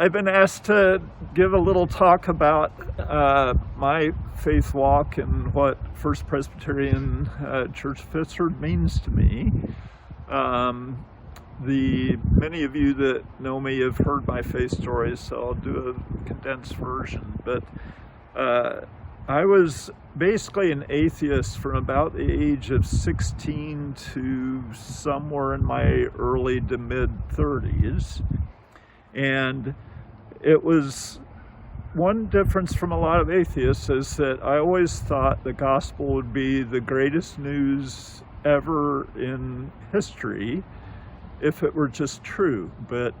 I've been asked to give a little talk about my faith walk and what First Presbyterian Church of Pittsford means to me. Many of you that know me have heard my faith stories, so I'll do a condensed version. But I was basically an atheist from about the age of 16 to somewhere in my early to mid 30s. And it was one difference from a lot of atheists is that I always thought the gospel would be the greatest news ever in history if it were just true. But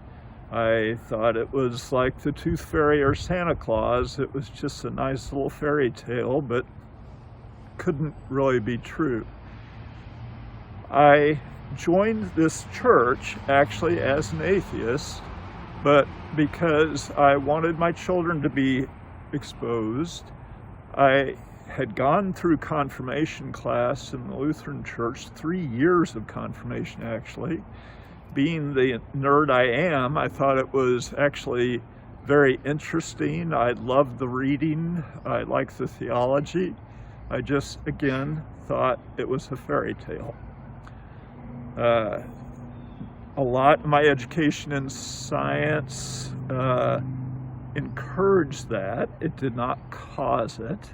I thought it was like the Tooth Fairy or Santa Claus. It was just a nice little fairy tale, but couldn't really be true. I joined this church actually as an atheist, but because I wanted my children to be exposed. I had gone through confirmation class in the Lutheran Church, 3 years of confirmation actually. Being the nerd I am, I thought it was actually very interesting. I loved the reading. I liked the theology. I just, again, thought it was a fairy tale. A lot of my education in science encouraged that. It did not cause it.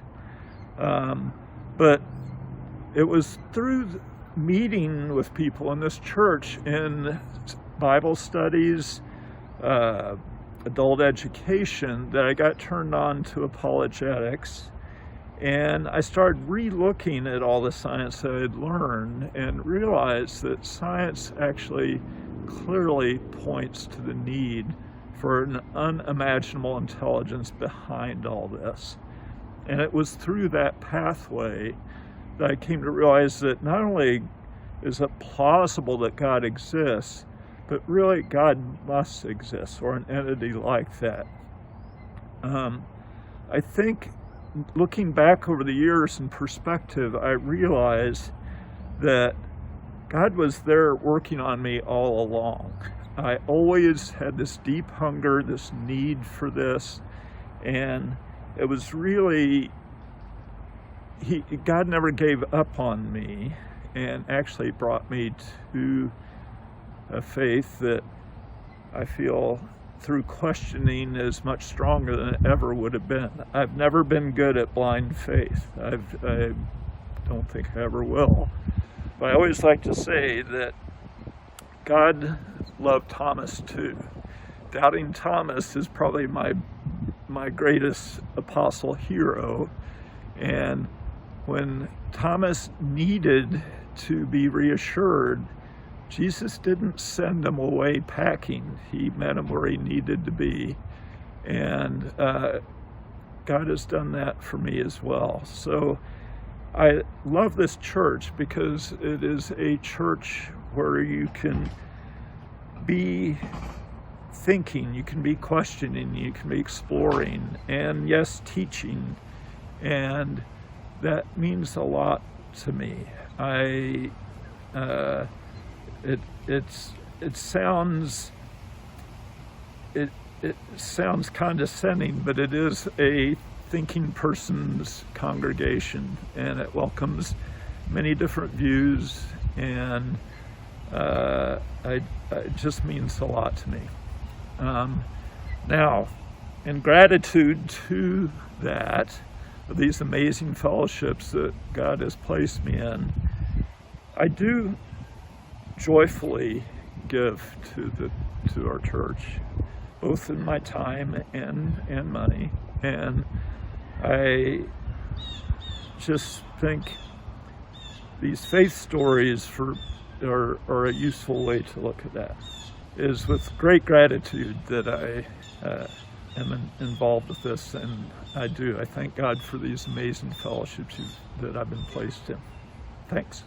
But it was through meeting with people in this church in Bible studies, adult education, that I got turned on to apologetics. And I started re-looking at all the science that I had learned and realized that science actually clearly points to the need for an unimaginable intelligence behind all this. And it was through that pathway that I came to realize that not only is it plausible that God exists, but really God must exist, or an entity like that. I think looking back over the years in perspective, I realized that God was there working on me all along. I always had this deep hunger, this need for this, and it was really, God never gave up on me and actually brought me to a faith that I feel through questioning is much stronger than it ever would have been. I've never been good at blind faith. I don't think I ever will. But I always like to say that God loved Thomas too. Doubting Thomas is probably my greatest apostle hero. And when Thomas needed to be reassured, Jesus didn't send him away packing. He met him where he needed to be. And God has done that for me as well. So I love this church because it is a church where you can be thinking, you can be questioning, you can be exploring, and yes, teaching. And that means a lot to me. It sounds condescending, but it is a thinking person's congregation, and it welcomes many different views, and it just means a lot to me. Now, in gratitude to that, these amazing fellowships that God has placed me in, I do joyfully give to our church, both in my time and money. And I just think these faith stories are a useful way to look at that. It is with great gratitude that I am involved with this, and I thank God for these amazing fellowships that I've been placed in. Thanks.